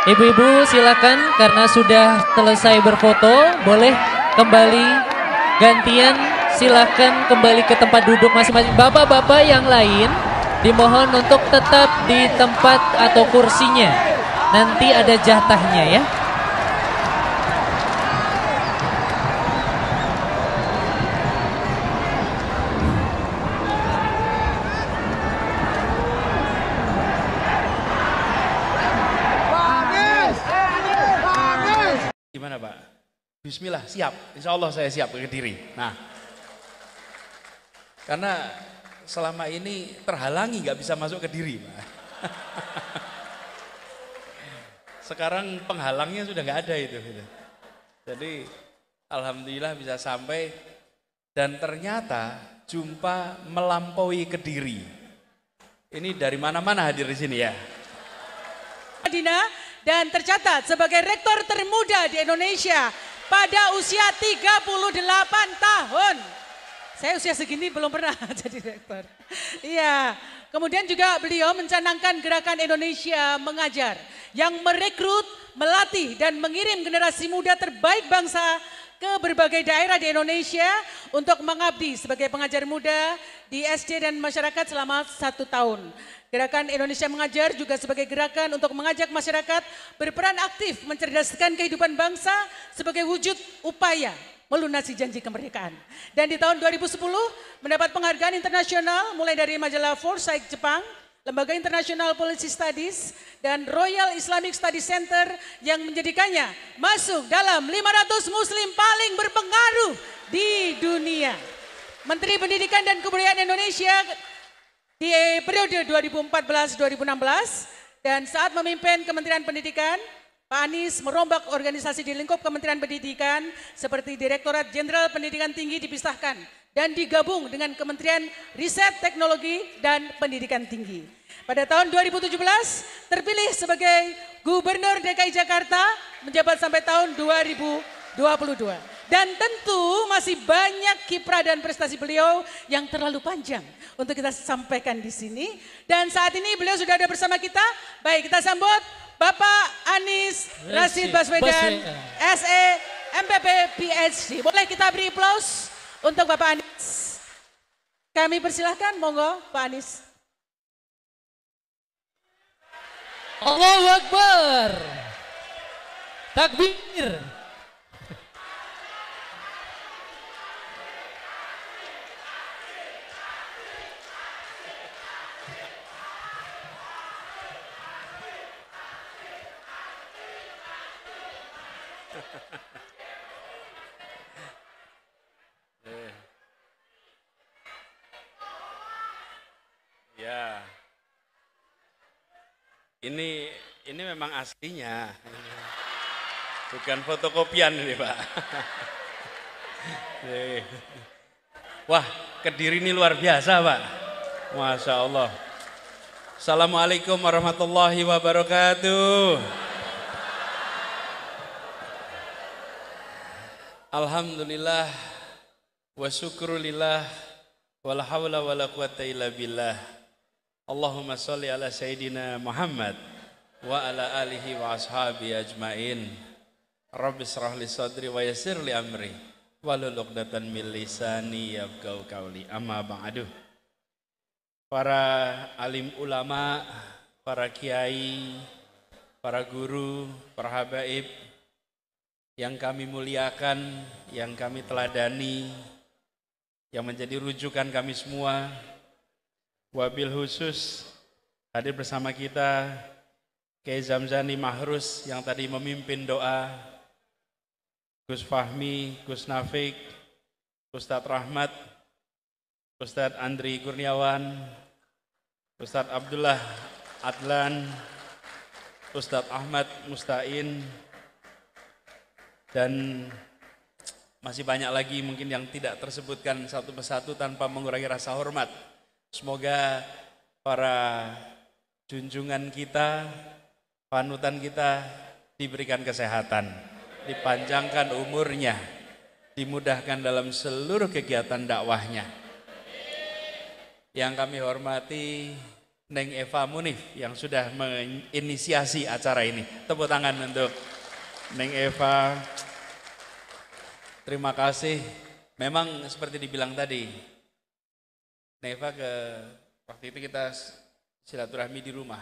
Ibu-ibu silakan karena sudah selesai berfoto, boleh kembali gantian, silakan kembali ke tempat duduk masing-masing. Bapak-bapak yang lain dimohon untuk tetap di tempat atau kursinya. Nanti ada jatahnya ya. Gimana Pak? Bismillah, siap. Insya Allah saya siap ke Kediri. Nah, karena selama ini terhalangi nggak bisa masuk ke Kediri Pak. Sekarang penghalangnya sudah nggak ada itu. Jadi alhamdulillah bisa sampai dan ternyata jumpa melampaui Kediri. Ini dari mana-mana hadir di sini ya. Dan tercatat sebagai rektor termuda di Indonesia pada usia 38 tahun. Saya usia segini belum pernah jadi rektor. Iya, kemudian juga beliau mencanangkan gerakan Indonesia Mengajar yang merekrut, melatih dan mengirim generasi muda terbaik bangsa ke berbagai daerah di Indonesia untuk mengabdi sebagai pengajar muda di SD dan masyarakat selama 1 tahun. Gerakan Indonesia Mengajar juga sebagai gerakan untuk mengajak masyarakat berperan aktif mencerdaskan kehidupan bangsa sebagai wujud upaya melunasi janji kemerdekaan. Dan di tahun 2010 mendapat penghargaan internasional mulai dari majalah Foresight Jepang, Lembaga International Policy Studies, dan Royal Islamic Studies Center yang menjadikannya masuk dalam 500 muslim paling berpengaruh di dunia. Menteri Pendidikan dan Kebudayaan Indonesia di periode 2014-2016 dan saat memimpin Kementerian Pendidikan, Pak Anies merombak organisasi di lingkup Kementerian Pendidikan seperti Direktorat Jenderal Pendidikan Tinggi dipisahkan dan digabung dengan Kementerian Riset, Teknologi, dan Pendidikan Tinggi. Pada tahun 2017 terpilih sebagai Gubernur DKI Jakarta menjabat sampai tahun 2022. Dan tentu masih banyak kiprah dan prestasi beliau yang terlalu panjang untuk kita sampaikan di sini. Dan saat ini beliau sudah ada bersama kita. Baik, kita sambut Bapak Anies Rashid Baswedan, SE, MPP, PhD. Boleh kita beri aplaus untuk Bapak Anies. Kami persilahkan, monggo Pak Anies. Allahu Akbar. Takbir. Ya, ini memang aslinya, bukan fotokopian ini Pak. Wah, Kediri ini luar biasa Pak, Masya Allah. Assalamualaikum warahmatullahi wabarakatuh. Alhamdulillah wa syukrulillah wala hawla wala quwata illa billah. Allahumma sholli ala sayyidina Muhammad wa ala alihi wa ashabi ajmain. Rabbi shrah li sadri wa yassir li amri wahlul 'uqdatam min lisani yafqahu qawli. Amma ba'du. Para alim ulama, para kiai, para guru, para habaib yang kami muliakan, yang kami teladani, yang menjadi rujukan kami semua. Wabil khusus hadir bersama kita Kiai Zamzani Mahrus yang tadi memimpin doa, Gus Fahmi, Gus Nafik, Ustadz Rahmat, Ustadz Andri Kurniawan, Ustadz Abdullah Adlan, Ustadz Ahmad Mustain, dan masih banyak lagi mungkin yang tidak tersebutkan satu persatu tanpa mengurangi rasa hormat. Semoga para junjungan kita, panutan kita diberikan kesehatan, dipanjangkan umurnya, dimudahkan dalam seluruh kegiatan dakwahnya. Yang kami hormati Neng Eva Munif yang sudah menginisiasi acara ini. Tepuk tangan untuk Neng Eva. Terima kasih. Memang seperti dibilang tadi, Neng Eva waktu itu kita silaturahmi di rumah.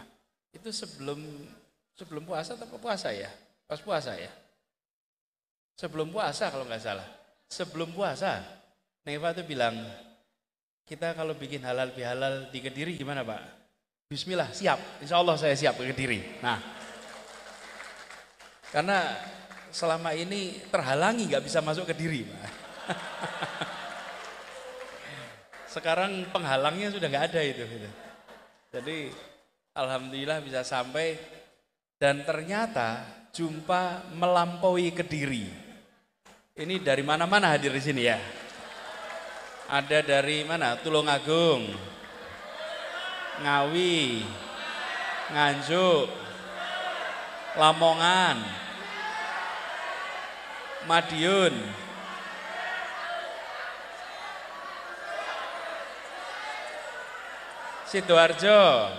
Itu sebelum puasa atau puasa ya? Pas puasa ya? Sebelum puasa kalau nggak salah. Sebelum puasa, Neng Eva tuh bilang, kita kalau bikin halal bihalal di Kediri gimana Pak? Bismillah, siap. Insya Allah saya siap ke Kediri. Nah, karena selama ini terhalangi nggak bisa masuk Kediri Pak. Sekarang penghalangnya sudah nggak ada itu. Jadi alhamdulillah bisa sampai dan ternyata jumpa melampaui Kediri. Ini dari mana-mana hadir di sini ya. Ada dari mana? Tulungagung, Ngawi, Nganjuk, Lamongan, Madiun, Sidoarjo,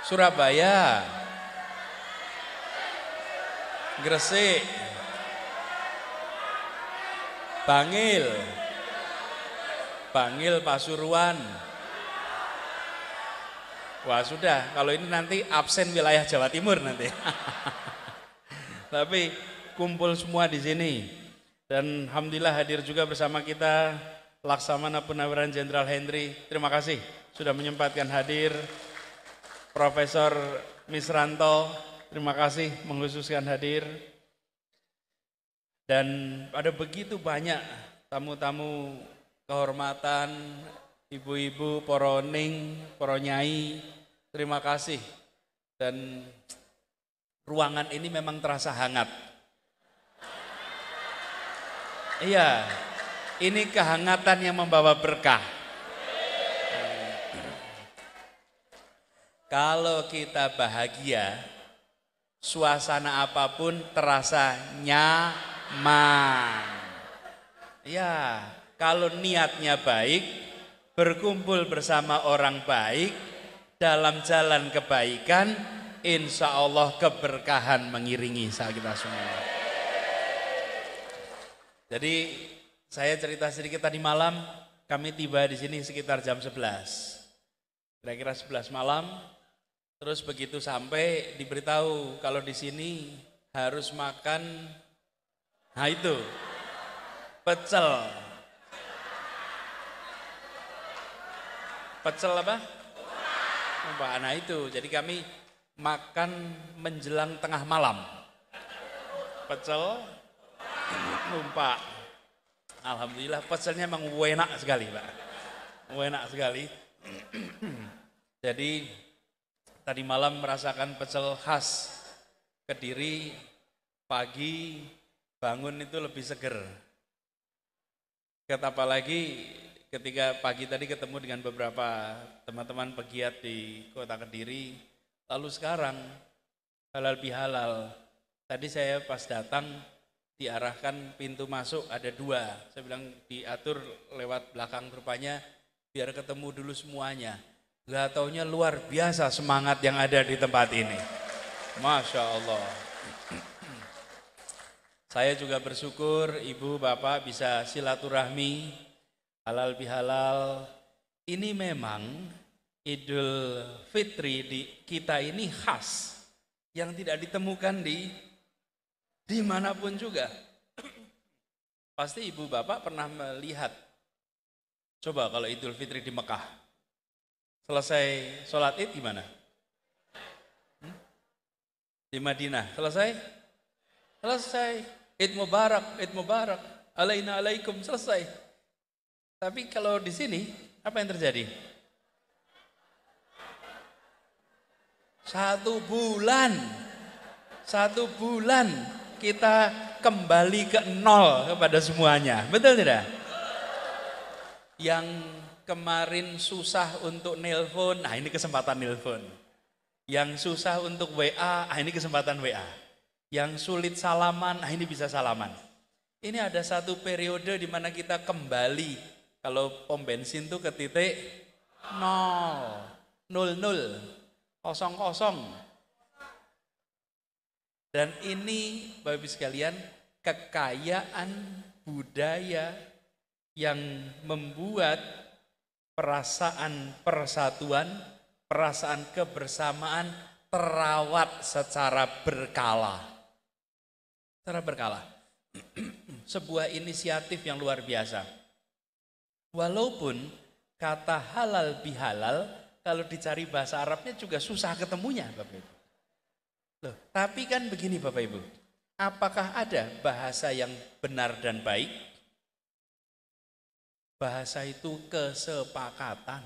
Surabaya, Gresik, Bangil, Pasuruan. Wah sudah, kalau ini nanti absen wilayah Jawa Timur nanti. Tapi kumpul semua di sini. Dan alhamdulillah hadir juga bersama kita Laksamana Purnawirawan Jenderal Henry. Terima kasih sudah menyempatkan hadir. Profesor Misranto, terima kasih mengkhususkan hadir. Dan ada begitu banyak tamu-tamu kehormatan, ibu-ibu, para ning, para nyai, terima kasih. Dan ruangan ini memang terasa hangat. Iya, ini kehangatan yang membawa berkah. Kalau kita bahagia, suasana apapun terasa nyaman. Ya, kalau niatnya baik, berkumpul bersama orang baik, dalam jalan kebaikan, insya Allah keberkahan mengiringi kita semua. Jadi saya cerita sedikit tadi malam, kami tiba di sini sekitar jam 11. Kira-kira 11 malam. Terus begitu sampai diberitahu kalau di sini harus makan, nah itu pecel. Pecel apa? Nah itu, jadi kami makan menjelang tengah malam. Pecel, numpak. Alhamdulillah pecelnya memang enak sekali Pak. Enak sekali. Jadi tadi malam merasakan pecel khas Kediri, pagi bangun itu lebih seger. Apalagi ketika pagi tadi ketemu dengan beberapa teman-teman pegiat di kota Kediri, lalu sekarang halal bihalal. Tadi saya pas datang diarahkan pintu masuk ada 2, saya bilang diatur lewat belakang rupanya biar ketemu dulu semuanya. Gak taunya luar biasa semangat yang ada di tempat ini. Masya Allah. Saya juga bersyukur ibu bapak bisa silaturahmi halal bihalal. Ini memang Idul Fitri di kita ini khas yang tidak ditemukan di manapun juga. Pasti ibu bapak pernah melihat. Coba kalau Idul Fitri di Mekah. Selesai sholat id gimana? Di Madinah. Selesai? Id Mubarak, alaina alaikum, selesai. Tapi kalau di sini, apa yang terjadi? 1 bulan kita kembali ke nol kepada semuanya. Betul tidak? Yang kemarin susah untuk nelpon, nah ini kesempatan nelpon. Yang susah untuk WA, ini kesempatan WA. Yang sulit salaman, ini bisa salaman. Ini ada satu periode di mana kita kembali, Kalau pom bensin tuh ke titik 0, 00, 00. Dan ini Bapak Ibu sekalian, kekayaan budaya yang membuat perasaan persatuan, perasaan kebersamaan terawat secara berkala. Secara berkala. Sebuah inisiatif yang luar biasa. Walaupun kata halal bihalal, kalau dicari bahasa Arabnya juga susah ketemunya Bapak Ibu. Loh, tapi kan begini Bapak Ibu, apakah ada bahasa yang benar dan baik? Bahasa itu kesepakatan.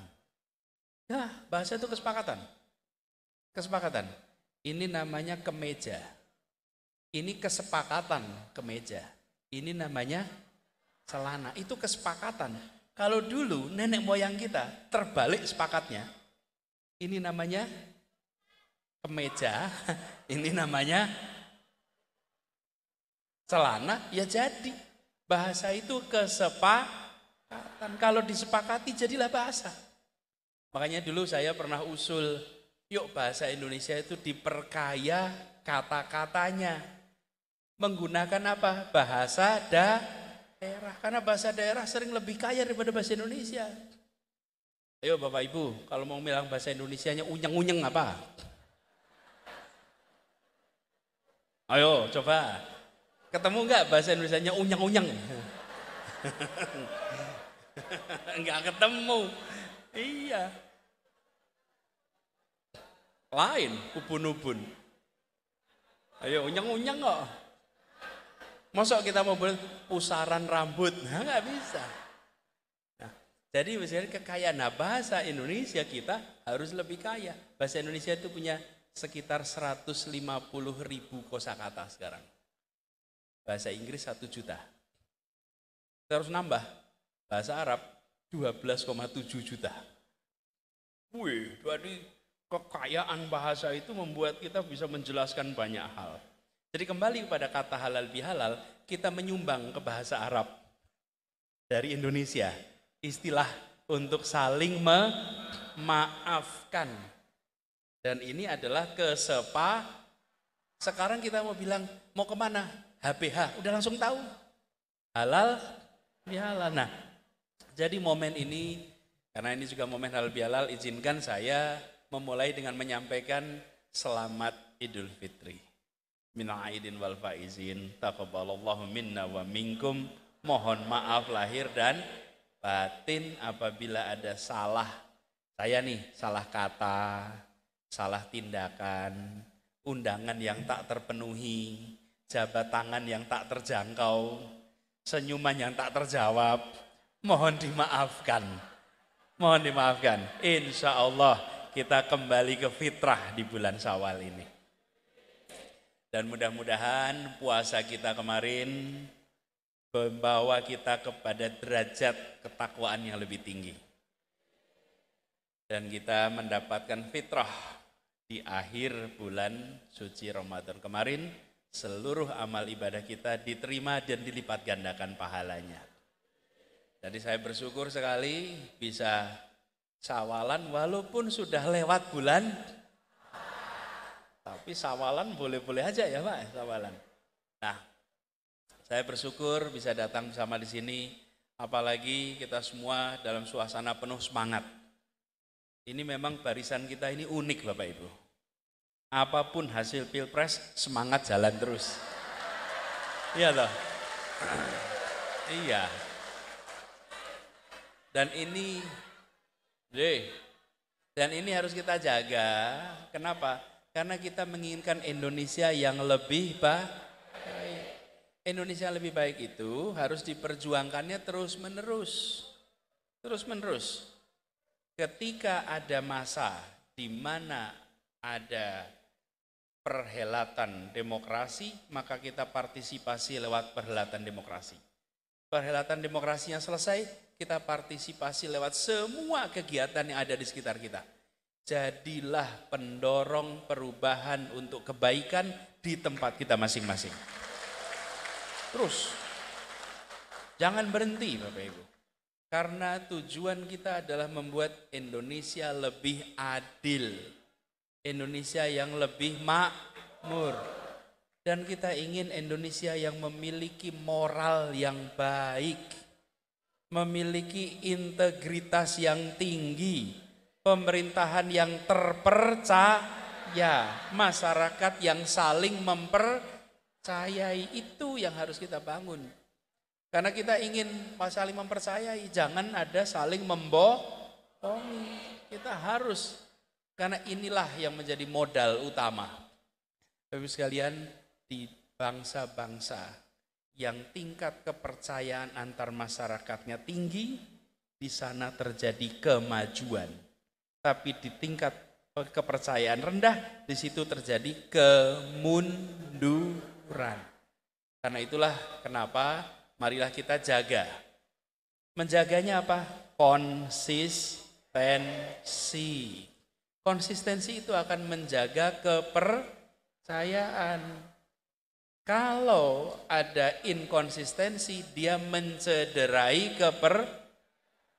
Ya, bahasa itu kesepakatan. Kesepakatan. Ini namanya kemeja. Ini kesepakatan kemeja. Ini namanya celana. Itu kesepakatan. Kalau dulu nenek moyang kita terbalik sepakatnya. Ini namanya kemeja. Ini namanya celana. Ya jadi. Bahasa itu kesepakatan. Kalau disepakati jadilah bahasa. Makanya dulu saya pernah usul, yuk bahasa Indonesia itu diperkaya kata-katanya. Menggunakan apa? Bahasa daerah. Karena bahasa daerah sering lebih kaya daripada bahasa Indonesia. Ayo Bapak Ibu, kalau mau bilang bahasa Indonesianya unyeng-unyeng apa? Ayo coba. Ketemu enggak bahasa Indonesianya unyeng-unyeng? Enggak ketemu. Iya. Lain, ubun-ubun. Ayo unyeng-unyeng kok. Masa kita mau pusaran rambut? Nah, nggak bisa. Nah, jadi misalnya kekayaan bahasa Indonesia kita harus lebih kaya. Bahasa Indonesia itu punya sekitar 150.000 kosakata sekarang. Bahasa Inggris 1 juta. Terus nambah. Bahasa Arab 12,7 juta. Wih, jadi kekayaan bahasa itu membuat kita bisa menjelaskan banyak hal. Jadi kembali kepada kata halal bihalal, kita menyumbang ke bahasa Arab dari Indonesia. Istilah untuk saling memaafkan. Dan ini adalah sekarang kita mau bilang, mau kemana? HBH, udah langsung tahu. Halal bihalal. Nah, jadi momen ini, karena ini juga momen halal bihalal, izinkan saya memulai dengan menyampaikan selamat Idul Fitri. Minal aidin wal faizin, taqabbalallahu minna wa minkum. Mohon maaf lahir dan batin apabila ada salah. Saya nih, salah kata, salah tindakan, undangan yang tak terpenuhi, jabat tangan yang tak terjangkau, senyuman yang tak terjawab. Mohon dimaafkan. Mohon dimaafkan. Insya Allah kita kembali ke fitrah di bulan Syawal ini. Dan mudah-mudahan puasa kita kemarin membawa kita kepada derajat ketakwaan yang lebih tinggi. Dan kita mendapatkan fitrah di akhir bulan suci Ramadan kemarin. Seluruh amal ibadah kita diterima dan dilipat gandakan pahalanya. Jadi saya bersyukur sekali bisa Syawalan walaupun sudah lewat bulan. Tapi Syawalan boleh-boleh aja ya Pak, Syawalan. Nah, saya bersyukur bisa datang bersama di sini, apalagi kita semua dalam suasana penuh semangat. Ini memang barisan kita ini unik Bapak Ibu. Apapun hasil pilpres, semangat jalan terus. Iya toh? Iya. Dan ini harus kita jaga. Kenapa? Karena kita menginginkan Indonesia yang lebih baik. Indonesia yang lebih baik itu harus diperjuangkannya terus-menerus. Terus-menerus. Ketika ada masa di mana ada perhelatan demokrasi, maka kita partisipasi lewat perhelatan demokrasi. Perhelatan demokrasinya selesai, kita partisipasi lewat semua kegiatan yang ada di sekitar kita. Jadilah pendorong perubahan untuk kebaikan di tempat kita masing-masing. Terus, jangan berhenti Bapak Ibu. Karena tujuan kita adalah membuat Indonesia lebih adil. Indonesia yang lebih makmur. Dan kita ingin Indonesia yang memiliki moral yang baik. Memiliki integritas yang tinggi. Pemerintahan yang terpercaya. Masyarakat yang saling mempercayai. Itu yang harus kita bangun. Karena kita ingin saling mempercayai, jangan ada saling membohongi. Kita harus, karena inilah yang menjadi modal utama. Bapak sekalian, di bangsa-bangsa yang tingkat kepercayaan antar masyarakatnya tinggi, di sana terjadi kemajuan. Tapi di tingkat kepercayaan rendah, di situ terjadi kemunduran. Karena itulah kenapa marilah kita jaga. Menjaganya apa? Konsistensi. Konsistensi itu akan menjaga kepercayaan. Kalau ada inkonsistensi, dia mencederai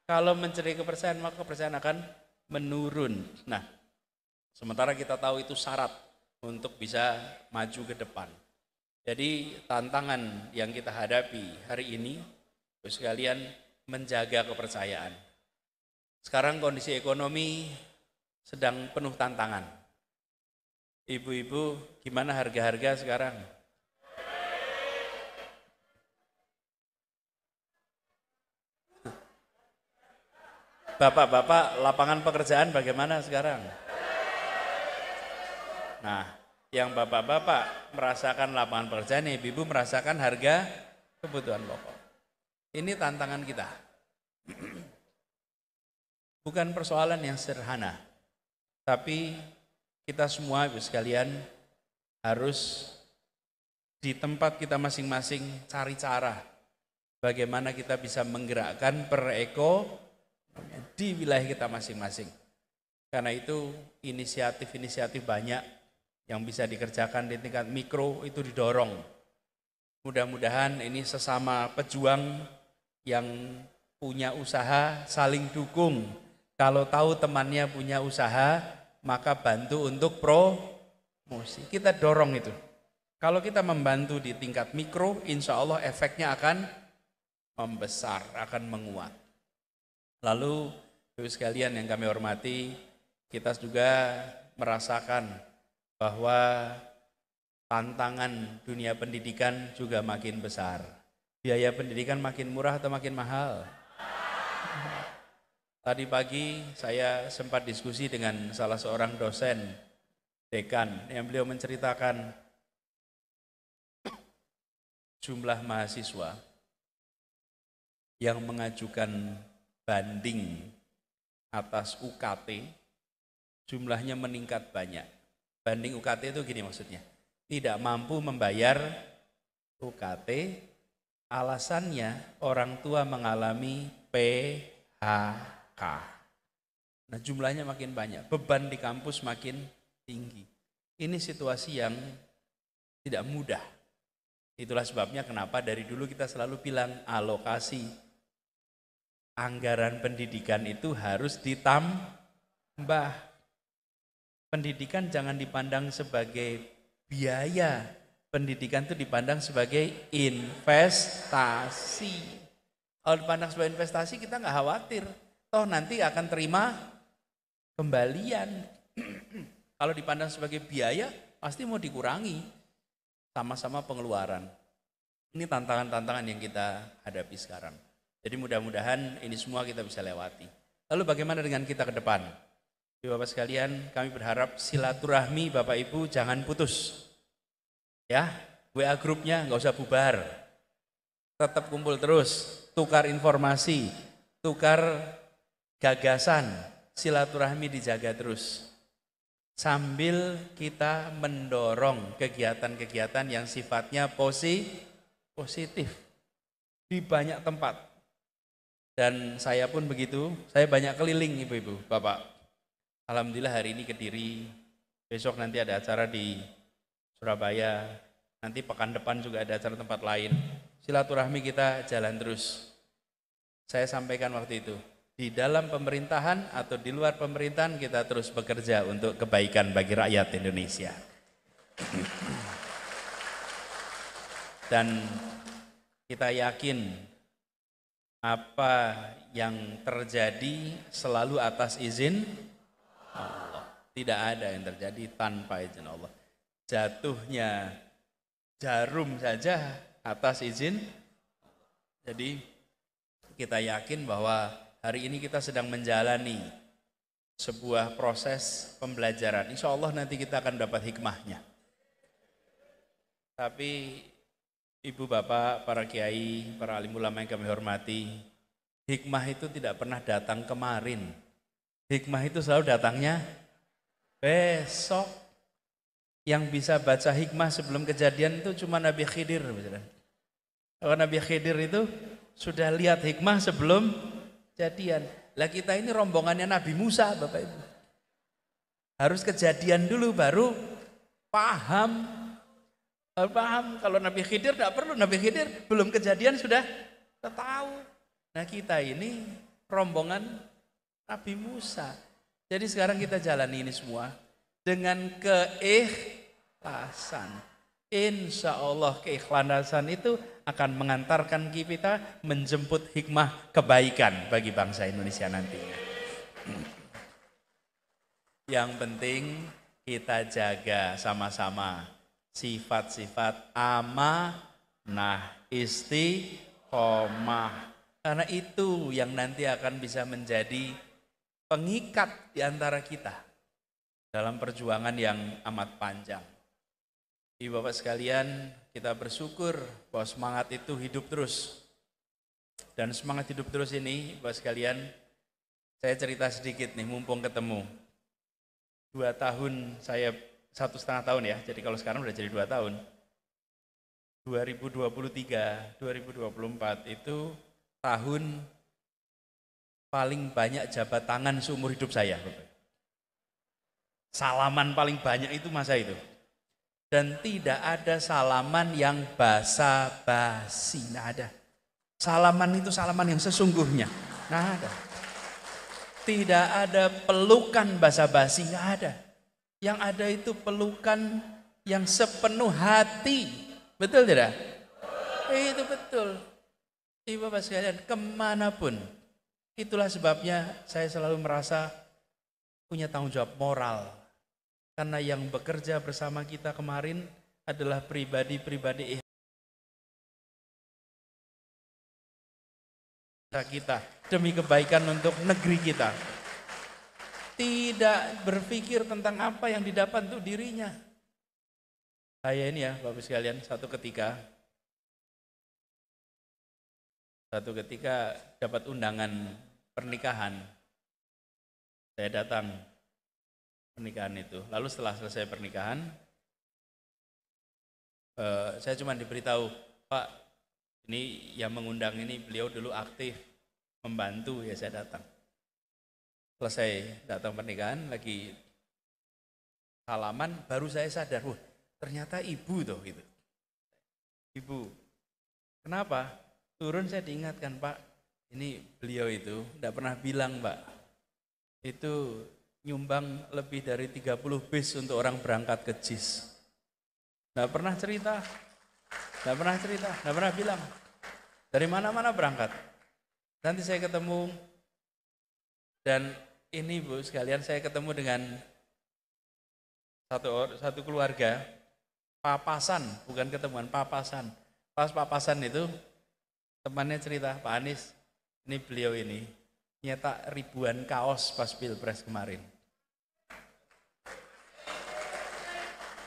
kalau mencederai kepercayaan, maka kepercayaan akan menurun. Nah, sementara kita tahu itu syarat untuk bisa maju ke depan. Jadi tantangan yang kita hadapi hari ini, sekalian menjaga kepercayaan. Sekarang kondisi ekonomi sedang penuh tantangan. Ibu-ibu, gimana harga-harga sekarang? Bapak-bapak, lapangan pekerjaan bagaimana sekarang? Nah, yang bapak-bapak merasakan lapangan pekerjaan, ibu-ibu merasakan harga kebutuhan pokok. Ini tantangan kita. Bukan persoalan yang sederhana, tapi kita semua ibu sekalian harus di tempat kita masing-masing cari cara bagaimana kita bisa menggerakkan perekonomian di wilayah kita masing-masing. Karena itu inisiatif-inisiatif banyak yang bisa dikerjakan di tingkat mikro itu didorong. Mudah-mudahan ini sesama pejuang yang punya usaha saling dukung. Kalau tahu temannya punya usaha, maka bantu untuk promosi. Kita dorong itu. Kalau kita membantu di tingkat mikro, insya Allah efeknya akan membesar, akan menguat. Lalu, Bapak sekalian yang kami hormati, kita juga merasakan bahwa tantangan dunia pendidikan juga makin besar. Biaya pendidikan makin murah atau makin mahal? Tadi pagi saya sempat diskusi dengan salah seorang dosen, dekan, yang beliau menceritakan jumlah mahasiswa yang mengajukan banding atas UKT, jumlahnya meningkat banyak. Banding UKT itu gini maksudnya, tidak mampu membayar UKT, alasannya orang tua mengalami PHK. Nah jumlahnya makin banyak, beban di kampus makin tinggi. Ini situasi yang tidak mudah. Itulah sebabnya kenapa dari dulu kita selalu bilang alokasi anggaran pendidikan itu harus ditambah. Pendidikan jangan dipandang sebagai biaya, pendidikan itu dipandang sebagai investasi. Kalau dipandang sebagai investasi kita nggak khawatir, toh nanti akan terima kembalian. Kalau dipandang sebagai biaya, pasti mau dikurangi, sama-sama pengeluaran. Ini tantangan-tantangan yang kita hadapi sekarang. Jadi mudah-mudahan ini semua kita bisa lewati. Lalu bagaimana dengan kita ke depan? Bapak sekalian, kami berharap silaturahmi Bapak Ibu jangan putus. Ya, WA grupnya nggak usah bubar. Tetap kumpul terus, tukar informasi, tukar gagasan, silaturahmi dijaga terus. Sambil kita mendorong kegiatan-kegiatan yang sifatnya positif di banyak tempat. Dan saya pun begitu, saya banyak keliling ibu-ibu, bapak. Alhamdulillah hari ini Kediri, besok nanti ada acara di Surabaya, nanti pekan depan juga ada acara tempat lain. Silaturahmi kita jalan terus. Saya sampaikan waktu itu, di dalam pemerintahan atau di luar pemerintahan kita terus bekerja untuk kebaikan bagi rakyat Indonesia. Dan kita yakin apa yang terjadi selalu atas izin Allah. Tidak ada yang terjadi tanpa izin Allah. Jatuhnya jarum saja atas izin. Jadi kita yakin bahwa hari ini kita sedang menjalani sebuah proses pembelajaran. Insya Allah nanti kita akan dapat hikmahnya. Tapi ibu bapak, para kiai, para alim ulama yang kami hormati, hikmah itu tidak pernah datang kemarin. Hikmah itu selalu datangnya besok. Yang bisa baca hikmah sebelum kejadian itu cuma Nabi Khidir. Kalau Nabi Khidir itu sudah lihat hikmah sebelum kejadian. Lah kita ini rombongannya Nabi Musa, Bapak Ibu. Harus kejadian dulu baru paham. Paham, kalau Nabi Khidir tidak perlu. Nabi Khidir belum kejadian sudah tahu. Nah kita ini rombongan Nabi Musa. Jadi sekarang kita jalani ini semua dengan keikhlasan. Insya Allah keikhlasan itu akan mengantarkan kita menjemput hikmah kebaikan bagi bangsa Indonesia nantinya. Yang penting kita jaga sama-sama sifat-sifat amanah, istiqomah. Karena itu yang nanti akan bisa menjadi pengikat di antara kita dalam perjuangan yang amat panjang. Ibu bapak sekalian, kita bersyukur bahwa semangat itu hidup terus. Dan semangat hidup terus ini, bapak sekalian, saya cerita sedikit nih, mumpung ketemu. 2 tahun saya, 1,5 tahun ya, jadi kalau sekarang udah jadi 2 tahun. 2023, 2024 itu tahun paling banyak jabat tangan seumur hidup saya. Salaman paling banyak itu masa itu. Dan tidak ada salaman yang basa-basi, tidak ada. Salaman itu salaman yang sesungguhnya, tidak ada. Tidak ada pelukan basa-basi, tidak ada. Yang ada itu pelukan yang sepenuh hati. Betul tidak? Itu betul. Ibu bapak sekalian, kemanapun. Itulah sebabnya saya selalu merasa punya tanggung jawab moral. Karena yang bekerja bersama kita kemarin adalah pribadi-pribadi kita demi kebaikan untuk negeri kita. Tidak berpikir tentang apa yang didapat untuk dirinya. Saya ini ya Bapak sekalian, satu ketika dapat undangan pernikahan. Saya datang pernikahan itu. Lalu setelah selesai pernikahan, saya cuma diberitahu, Pak, ini yang mengundang ini beliau dulu aktif membantu, ya saya datang. Selesai datang pernikahan, lagi salaman, baru saya sadar, wah ternyata ibu tuh gitu. Ibu, kenapa? Turun saya diingatkan, Pak, ini beliau itu tidak pernah bilang, Pak, itu nyumbang lebih dari 30 bis untuk orang berangkat ke JIS. Nggak pernah cerita, nggak pernah bilang. Dari mana-mana berangkat. Nanti saya ketemu, dan ini Bu sekalian, saya ketemu dengan satu keluarga, papasan, bukan ketemuan, papasan. Pas papasan itu, temannya cerita, Pak Anies, ini beliau ini, nyetak ribuan kaos pas Pilpres kemarin.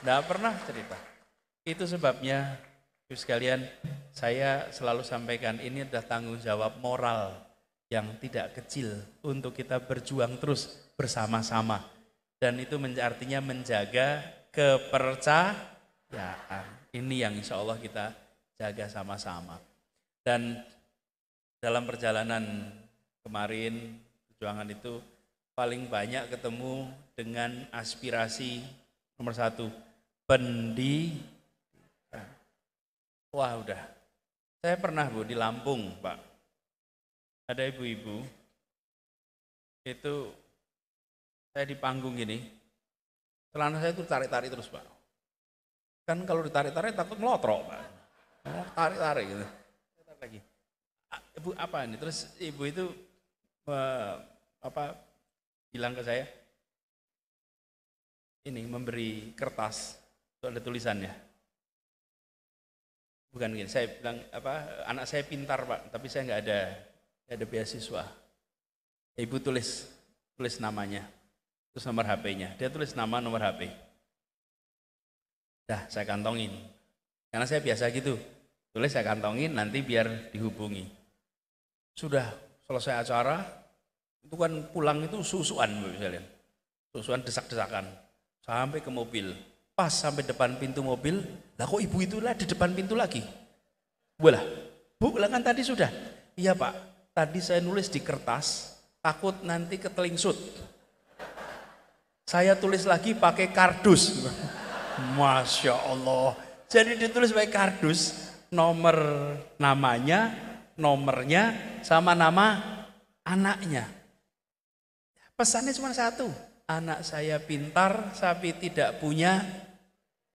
Nggak pernah cerita. Itu sebabnya, Ibu sekalian, saya selalu sampaikan ini adalah tanggung jawab moral yang tidak kecil untuk kita berjuang terus bersama-sama. Dan itu artinya menjaga kepercayaan. Ini yang insya Allah kita jaga sama-sama. Dan dalam perjalanan kemarin, perjuangan itu paling banyak ketemu dengan aspirasi nomor 1, pendidikan. Wah udah, saya pernah Bu di Lampung Pak, ada ibu-ibu, itu saya di panggung gini, celana saya itu tarik-tarik terus Pak. Kan kalau ditarik-tarik takut melotrok Pak. Tarik-tarik gitu. Tarik lagi. Ibu apa ini? Terus ibu itu bilang ke saya, ini memberi kertas, itu ada tulisannya. Bukan gini, saya bilang anak saya pintar Pak, tapi saya nggak ada beasiswa. Ibu tulis namanya, terus nomor HP-nya. Dia tulis nama, nomor HP. Dah, saya kantongin. Karena saya biasa gitu, tulis saya kantongin, nanti biar dihubungi. Sudah selesai acara, itu kan pulang itu susuan, misalnya. Susuan desak-desakan, sampai ke mobil. Pas sampai depan pintu mobil, lah kok ibu itulah di depan pintu lagi? Bolah, Bu, kan tadi sudah. Iya Pak, tadi saya nulis di kertas, takut nanti ketelingsut. Saya tulis lagi pakai kardus. Masya Allah. Jadi ditulis pakai kardus, nomor namanya, nomornya, sama nama anaknya. Pesannya cuma satu, anak saya pintar tapi tidak punya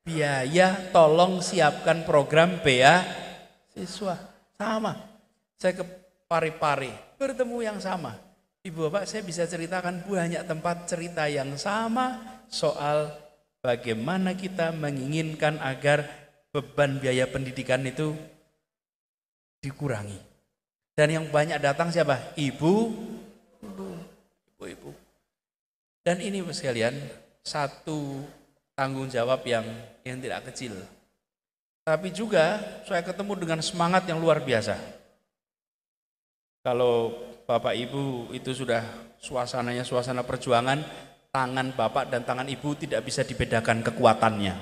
biaya, tolong siapkan program beasiswa. Sama, saya ke Parepare, bertemu yang sama. Ibu Bapak, saya bisa ceritakan banyak tempat cerita yang sama soal bagaimana kita menginginkan agar beban biaya pendidikan itu dikurangi. Dan yang banyak datang siapa? Ibu. Dan ini sekalian, satu tanggung jawab yang tidak kecil. Tapi juga saya ketemu dengan semangat yang luar biasa. Kalau Bapak Ibu itu sudah suasananya suasana perjuangan, tangan Bapak dan tangan Ibu tidak bisa dibedakan kekuatannya.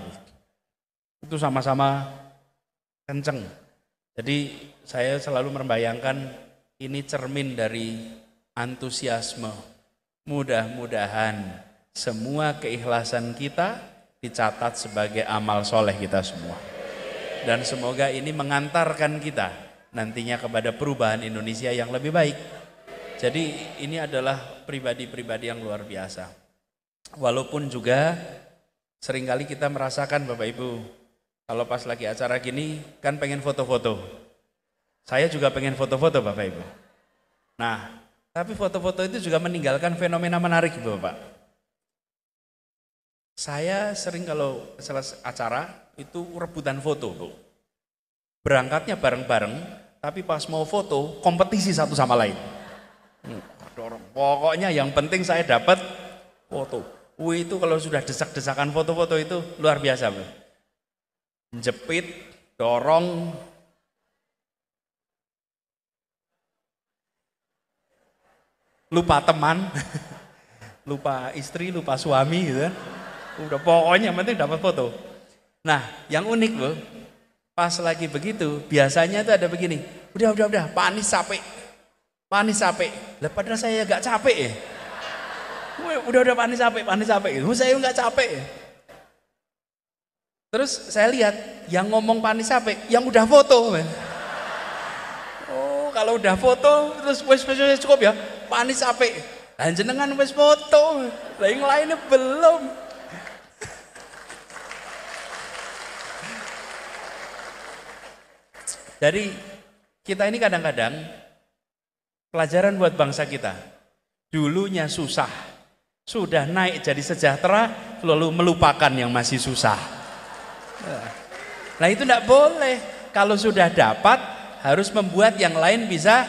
Itu sama-sama kenceng. Jadi saya selalu membayangkan ini cermin dari antusiasme. Mudah-mudahan semua keikhlasan kita dicatat sebagai amal soleh kita semua. Dan semoga ini mengantarkan kita nantinya kepada perubahan Indonesia yang lebih baik. Jadi ini adalah pribadi-pribadi yang luar biasa. Walaupun juga seringkali kita merasakan Bapak Ibu, kalau pas lagi acara gini kan pengen foto-foto. Saya juga pengen foto-foto Bapak Ibu. Nah, tapi foto-foto itu juga meninggalkan fenomena menarik Bapak. Saya sering kalau selesai acara itu rebutan foto Bu. Berangkatnya bareng-bareng, tapi pas mau foto kompetisi satu sama lain. Pokoknya yang penting saya dapat foto. Itu kalau sudah desak-desakan foto-foto itu luar biasa Bu. Jepit, dorong, lupa teman, lupa istri, lupa suami gitu. Udah pokoknya yang penting dapat foto. Nah, yang unik Bu, pas lagi begitu biasanya itu ada begini. Udah, Pak Anies capek. Pak Anies capek. Lah padahal saya gak capek ya. Udah Pak Anies capek. Saya gak capek. Terus saya lihat yang ngomong Pak Anies capek, yang udah foto. Oh, kalau udah foto terus wes cukup ya. Pak Anies capek. Lah jenengan wes foto. Lah yang lainnya belum. Jadi kita ini kadang-kadang pelajaran buat bangsa kita. Dulunya susah, sudah naik jadi sejahtera, lalu melupakan yang masih susah. Nah itu tidak boleh. Kalau sudah dapat, harus membuat yang lain bisa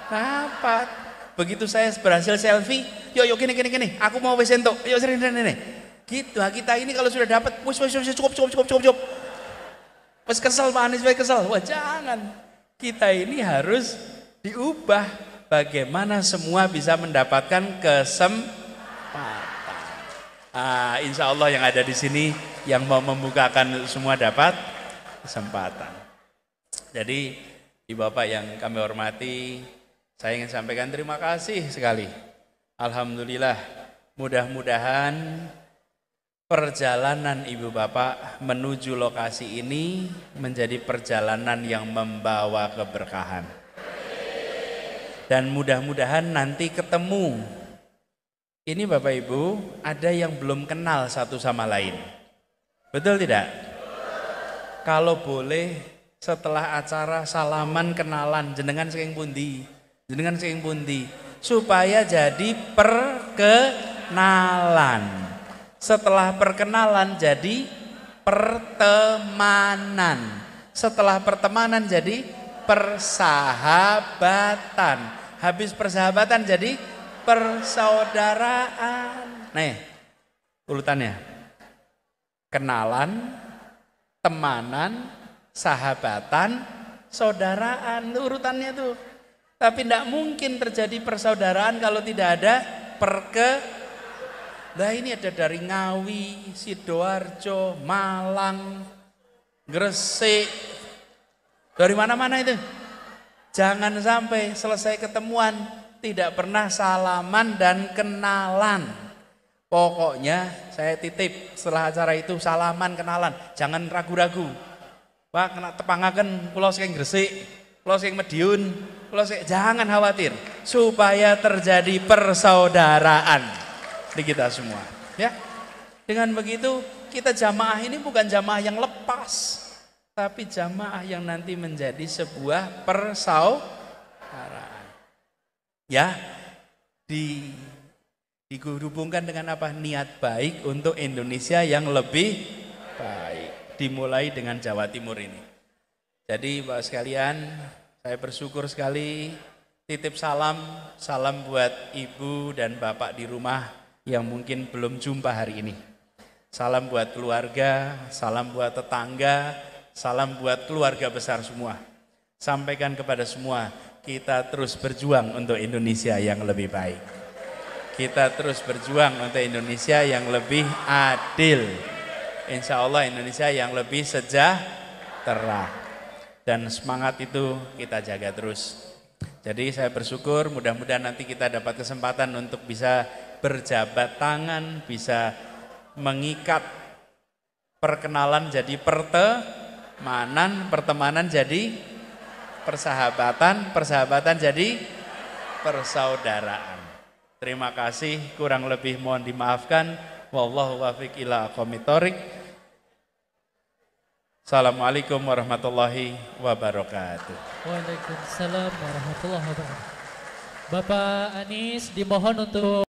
dapat. Begitu saya berhasil selfie, yuk gini, aku mau wes entuk, yuk sini. Gitu, kita ini kalau sudah dapat, cukup. Pas kesel Pak Anies, kesel. Wah jangan. Kita ini harus diubah. Bagaimana semua bisa mendapatkan kesempatan. Insya Allah yang ada di sini yang mau membukakan semua dapat kesempatan. Jadi Ibu Bapak yang kami hormati, saya ingin sampaikan terima kasih sekali. Alhamdulillah, mudah-mudahan perjalanan Ibu Bapak menuju lokasi ini menjadi perjalanan yang membawa keberkahan. Dan mudah-mudahan nanti ketemu. Ini Bapak Ibu, ada yang belum kenal satu sama lain. Betul tidak? Kalau boleh setelah acara salaman kenalan, jenengan saking pundi, jenengan saking pundi, supaya jadi perkenalan. Setelah perkenalan jadi pertemanan. Setelah pertemanan jadi persahabatan. Habis persahabatan jadi persaudaraan. Nih, urutannya. Kenalan, temanan, sahabatan, saudaraan. Itu urutannya tuh. Tapi tidak mungkin terjadi persaudaraan kalau tidak ada Nah ini ada dari Ngawi, Sidoarjo, Malang, Gresik, dari mana-mana itu. Jangan sampai selesai ketemuan tidak pernah salaman dan kenalan. Pokoknya saya titip setelah acara itu salaman kenalan, jangan ragu-ragu. Pak kena tepangaken kula saking Gresik, kula saking Madiun, jangan khawatir supaya terjadi persaudaraan di kita semua, ya. Dengan begitu kita jamaah ini bukan jamaah yang lepas, tapi jamaah yang nanti menjadi sebuah persaudaraan. Ya, dihubungkan dengan apa? Niat baik untuk Indonesia yang lebih baik. Dimulai dengan Jawa Timur ini. Jadi Bapak sekalian, saya bersyukur sekali. Titip salam buat Ibu dan Bapak di rumah yang mungkin belum jumpa hari ini. Salam buat keluarga, salam buat tetangga, salam buat keluarga besar semua. Sampaikan kepada semua, kita terus berjuang untuk Indonesia yang lebih baik. Kita terus berjuang untuk Indonesia yang lebih adil. Insya Allah Indonesia yang lebih sejahtera. Dan semangat itu kita jaga terus. Jadi saya bersyukur mudah-mudahan nanti kita dapat kesempatan untuk bisa berjabat tangan, bisa mengikat perkenalan jadi pertemanan, pertemanan jadi persahabatan, persahabatan jadi persaudaraan. Terima kasih, kurang lebih mohon dimaafkan. Wallahu waffiq ila aqwamit thoriq. Assalamualaikum warahmatullahi wabarakatuh. Waalaikumsalam warahmatullahi wabarakatuh. Bapak Anies dimohon untuk